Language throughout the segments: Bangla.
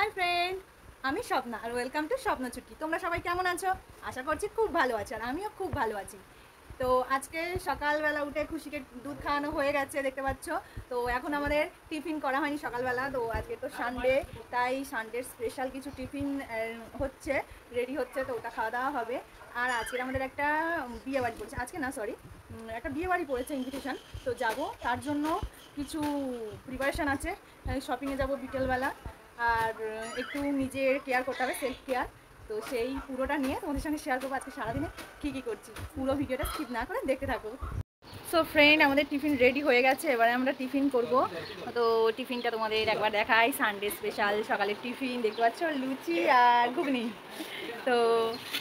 হাই ফ্রেন্ড, আমি স্বপ্না আর ওয়েলকাম টু স্বপ্ন ছুটকি। তোমরা সবাই কেমন আছো? আশা করছি খুব ভালো আছো, আর আমিও খুব ভালো আছি। তো আজকে সকালবেলা উঠে খুশিকে দুধ খাওয়ানো হয়ে গেছে, দেখতে পাচ্ছ। তো এখন আমাদের টিফিন করা হয়নি সকালবেলা, তো আজকে তো সানডে, তাই সানডের স্পেশাল কিছু টিফিন হচ্ছে, রেডি হচ্ছে, তো ওটা খাওয়া দাওয়া হবে। আর আজকে আমাদের একটা বিয়ে বাড়ি পড়েছে, আজকে না সরি, একটা বিয়ে বাড়ি পড়েছে, ইনভিটেশন। তো যাব, তার জন্য কিছু প্রিপারেশান আছে। শপিংয়ে যাব বিকেলবেলা, আর একটু নিজের কেয়ার করতে হবে, সেলফ কেয়ার। তো সেই পুরোটা নিয়ে তোমাদের সঙ্গে শেয়ার করবো আজকে সারাদিনে কী কী করছি। পুরো ভিডিওটা স্কিপ না করে দেখতে থাকো। সো ফ্রেন্ড, আমাদের টিফিন রেডি হয়ে গেছে, এবারে আমরা টিফিন করব। তো টিফিনটা তোমাদের একবার দেখাই। সানডে স্পেশাল সকালের টিফিন, দেখতে পাচ্ছ, লুচি আর ঘুগনি। তো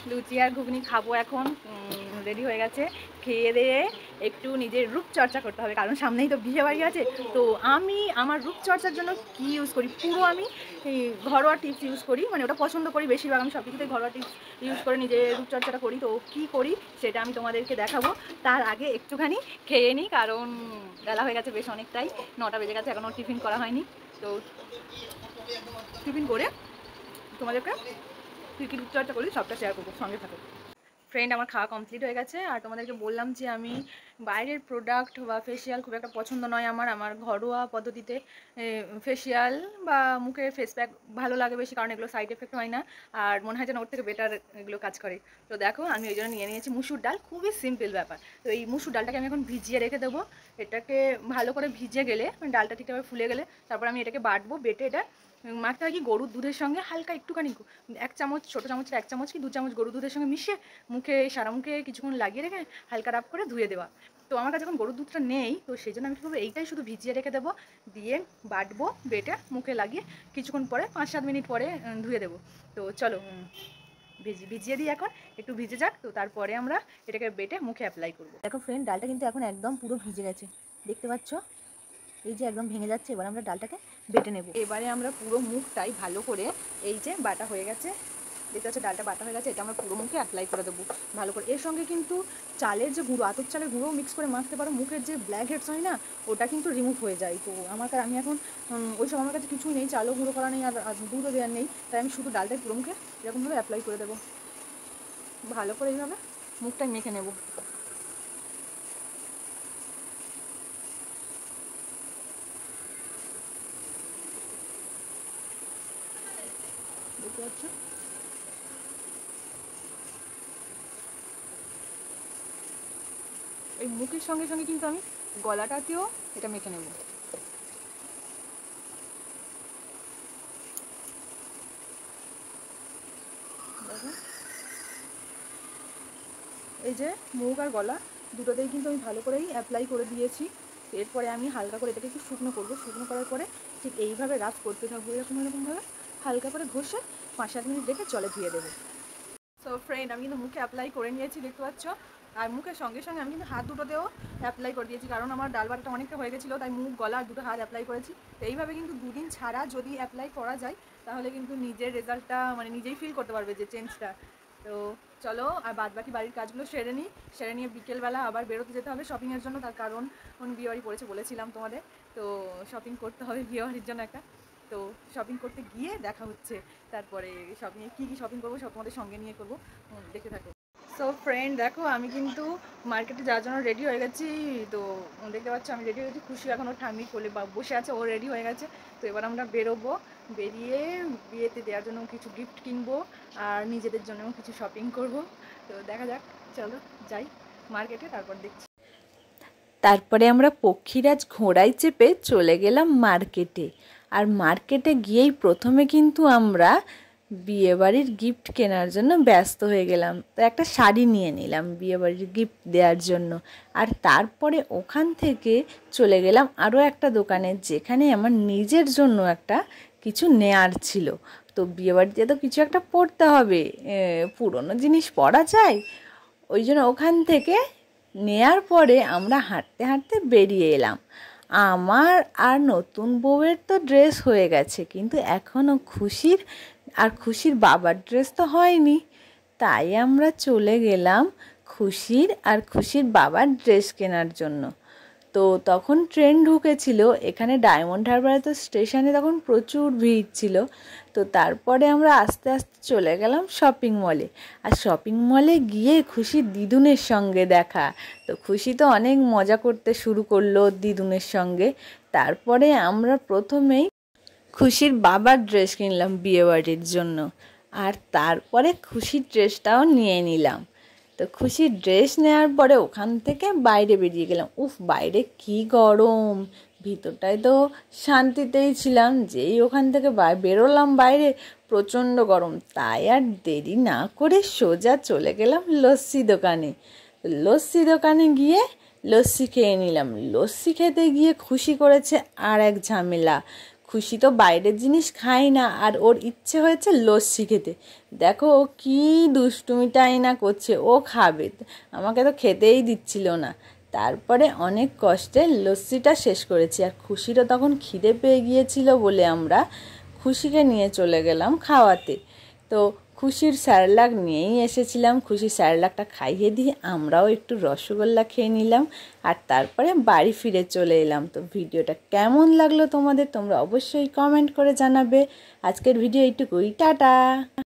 লুচি আর ঘুগনি খাবো এখন। রেডি হয়ে গেছে, খেয়ে দিয়ে একটু নিজের রূপচর্চা করতে হবে, কারণ সামনেই তো বিয়ে বাড়ি আছে। তো আমি আমার রূপচর্চার জন্য কি ইউজ করি, পুরো আমি ঘরোয়া টিপস ইউজ করি, মানে ওটা পছন্দ করি বেশিরভাগ। আমি সব কিছুতে ঘরোয়া টিপস ইউজ করে নিজের রূপচর্চাটা করি। তো কী করি সেটা আমি তোমাদেরকে দেখাবো। তার আগে একটুখানি খেয়ে নিই, কারণ বেলা হয়ে গেছে বেশ অনেকটাই, 9টা বেজে গেছে, এখনও টিফিন করা হয়নি। তো টিফিন করে তোমাদেরকে কী কী রূপচর্চা করি সবটা শেয়ার করবো, সঙ্গে থাকো। ফ্রেন্ড, আমার খাওয়া কমপ্লিট হয়ে গেছে, আর তোমাদেরকে বললাম যে আমি বাইরের প্রোডাক্ট বা ফেসিয়াল খুব একটা পছন্দ নয় আমার ঘরোয়া পদ্ধতিতে ফেসিয়াল বা মুখের ফেস প্যাক ভালো লাগে বেশি, কারণ এগুলো সাইড এফেক্ট হয় না, আর মনে হয় যেন ওর থেকে বেটার এগুলো কাজ করে। তো দেখো, আমি ওই জন্য নিয়ে নিয়েছি মুসুর ডাল, খুবই সিম্পল ব্যাপার। তো এই মুসুর ডালটাকে আমি এখন ভিজিয়ে রেখে দেবো। এটাকে ভালো করে ভিজে গেলে, মানে ডালটা ঠিকভাবে ফুলে গেলে, তারপর আমি এটাকে বাটবো। বেটে এটা মাখতে হয় কি, গরুর দুধের সঙ্গে হালকা একটুখানি 1 চামচ, ছোটো চামচের 1 চামচ কি 2 চামচ গরুর দুধের সঙ্গে মিশিয়ে মুখে, সারা মুখে কিছুক্ষণ লাগিয়ে রেখে হালকা রাব করে ধুয়ে দেওয়া। তো আমার কাছে যখন গরুর দুধটা নেই, তো সেই জন্য আমি কী করবো, এইটাই শুধু ভিজিয়ে রেখে দেবো, দিয়ে বাটবো, বেটে মুখে লাগিয়ে কিছুক্ষণ পরে 5-7 মিনিট পরে ধুয়ে দেবো। তো চলো ভিজিয়ে দিই এখন, একটু ভিজে যাক, তো তারপরে আমরা এটাকে বেটে মুখে অ্যাপ্লাই করবো। দেখো ফ্রেন্ড, ডালটা কিন্তু এখন একদম পুরো ভিজে গেছে, দেখতে পাচ্ছ, এই যে একদম ভেঙে যাচ্ছে। এবার আমরা ডালটাকে বেটে নেব। এবারে আমরা পুরো মুখটাই ভালো করে, এই যে বাটা হয়ে গেছে, দেখতে পাচ্ছ ডালটা বাটা হয়ে গেছে, এটা আমরা পুরো মুখে অ্যাপ্লাই করে দেবো ভালো করে। এর সঙ্গে কিন্তু চালের যে গুঁড়ো, আতপ চালের গুঁড়ো মিক্স করে মাখতে পারো, মুখের যে ব্ল্যাক হেডস হয় না, ওটা কিন্তু রিমুভ হয়ে যায়। তো আমি এখন ওই সব আমার কাছে কিছুই নেই, চালও গুঁড়ো করা নেই, আর দুধও দেওয়ার নেই, তাই আমি শুধু ডালটাই পুরো মুখে এরকমভাবে অ্যাপ্লাই করে দেবো, ভালো করে এইভাবে মুখটাই মেখে নেব। দেখতে পাচ্ছ, এই মুখের সঙ্গে সঙ্গে কিন্তু আমি গলাটাতেও এটা মেখে নেব। দেখো, এই যে মুখ আর গলা দুটোতেই কিন্তু আমি ভালো করেই অ্যাপ্লাই করে দিয়েছি। এরপরে আমি হালকা করে এটাকে একটু শুকনো করবো। শুকনো করার পরে ঠিক এইভাবে রাফ করতে থাকবো, এরকমভাবে হালকা করে ঘষে 5-7 মিনিট রেখে জলে ধুয়ে দেবো। সো ফ্রেন্ড, আমি কিন্তু মুখে অ্যাপ্লাই করে নিয়েছি, দেখতে পাচ্ছ, আর মুখের সঙ্গে সঙ্গে আমি কিন্তু হাত দুটোতেও অ্যাপ্লাই করে দিয়েছি, কারণ আমার ডাল বাটাটা অনেকটা হয়ে গেছিলো, তাই মুখ, গলা আর দুটো হাত অ্যাপ্লাই করেছি। তো এইভাবে কিন্তু 2 দিন ছাড়া যদি অ্যাপ্লাই করা যায়, তাহলে কিন্তু নিজের রেজাল্টটা মানে নিজেই ফিল করতে পারবে যে চেঞ্জটা। তো চলো, আর বাদ বাকি বাড়ির কাজগুলো সেরে নিয়ে বিকেলবেলা আবার বেরোতে যেতে হবে শপিংয়ের জন্য, তার কারণ বিয়েবাড়ি পড়েছে বলেছিলাম তোমাদের। তো শপিং করতে হবে বিয়েবাড়ির জন্য একটা। তো শপিং করতে গিয়ে দেখা হচ্ছে, তারপরে শপিংয়ে কী কী শপিং করবো সব তোমাদের সঙ্গে নিয়ে করবো, দেখতে থাকো। সো ফ্রেন্ড, দেখো, আমি কিন্তু মার্কেটে যাওয়ার জন্য রেডি হয়ে গেছি। তো দেখতে পাচ্ছ আমি রেডি হয়ে গেছি, খুশি এখন ওর ঠাম্মি কোলে বসে আছে, ও রেডি হয়ে গেছে। তো এবার আমরা বেরোবো, বেরিয়ে বিয়েতে দেওয়ার জন্য কিছু গিফট কিনবো, আর নিজেদের জন্যও কিছু শপিং করব। তো দেখা যাক, চলো যাই মার্কেটে, তারপর দেখছি। তারপরে আমরা পক্ষীরাজ ঘোড়ায় চেপে চলে গেলাম মার্কেটে। আর মার্কেটে গিয়েই প্রথমে কিন্তু আমরা বিয়েবাড়ির গিফট কেনার জন্য ব্যস্ত হয়ে গেলাম। তো একটা শাড়ি নিয়ে নিলাম বিয়েবাড়ির গিফট দেওয়ার জন্য। আর তারপরে ওখান থেকে চলে গেলাম আরও একটা দোকানে, যেখানে আমার নিজের জন্য একটা কিছু নেয়ার ছিল। তো বিয়েবাড়িতে তো কিছু একটা পরতে হবে, পুরনো জিনিস পরা যায়, ওই জন্য ওখান থেকে নেয়ার পরে আমরা হাঁটতে হাঁটতে বেরিয়ে এলাম। আমার আর নতুন বউয়ের তো ড্রেস হয়ে গেছে, কিন্তু এখনও খুশির বাবার ড্রেস তো হয়নি। তাই আমরা চলে গেলাম খুশির বাবার ড্রেস কেনার জন্য। তো তখন ট্রেন ঢুকেছিল এখানে ডায়মন্ড হারবারে, তো স্টেশনে তখন প্রচুর ভিড় ছিল। তো তারপরে আমরা আস্তে আস্তে চলে গেলাম শপিং মলে। আর শপিং মলে গিয়ে খুশির দিদুনের সঙ্গে দেখা। তো খুশি তো অনেক মজা করতে শুরু করলো দিদুনের সঙ্গে। তারপরে আমরা প্রথমেই খুশির বাবার ড্রেস কিনলাম বিয়েবাড়ির জন্য, আর তারপরে খুশির ড্রেসটাও নিয়ে নিলাম। তো খুশির ড্রেস নেওয়ার পরে ওখান থেকে বাইরে বেরিয়ে গেলাম। উফ, বাইরে কি গরম, ভিতরটায় তো শান্তিতেই ছিলাম, যেই ওখান থেকে বেরোলাম বাইরে প্রচণ্ড গরম। তাই আর দেরি না করে সোজা চলে গেলাম লস্যি দোকানে। লস্যি দোকানে গিয়ে লস্যি খেয়ে নিলাম। লস্যি খেতে গিয়ে খুশি করেছে আর এক ঝামেলা। খুশি তো বাইরের জিনিস খায় না, আর ওর ইচ্ছে হয়েছে লস্যি খেতে। দেখো ও কী দুষ্টুমিটাই না করছে, ও খাবে, আমাকে তো খেতেই দিচ্ছিল না। তারপরে অনেক কষ্টে লস্যিটা শেষ করেছি। আর খুশিরও তখন খিদে পেয়ে গিয়েছিল বলে আমরা খুশিকে নিয়ে চলে গেলাম খাওয়াতে। তো খুশির স্যারলাক নিয়েই এসেছিলাম, খুশির স্যারলাকটা খাইয়ে দিয়ে আমরাও একটু রসগোল্লা খেয়ে নিলাম। আর তারপরে বাড়ি ফিরে চলে এলাম। তো ভিডিওটা কেমন লাগলো তোমাদের তোমরা অবশ্যই কমেন্ট করে জানাবে। আজকের ভিডিও এইটুকুই, টাটা।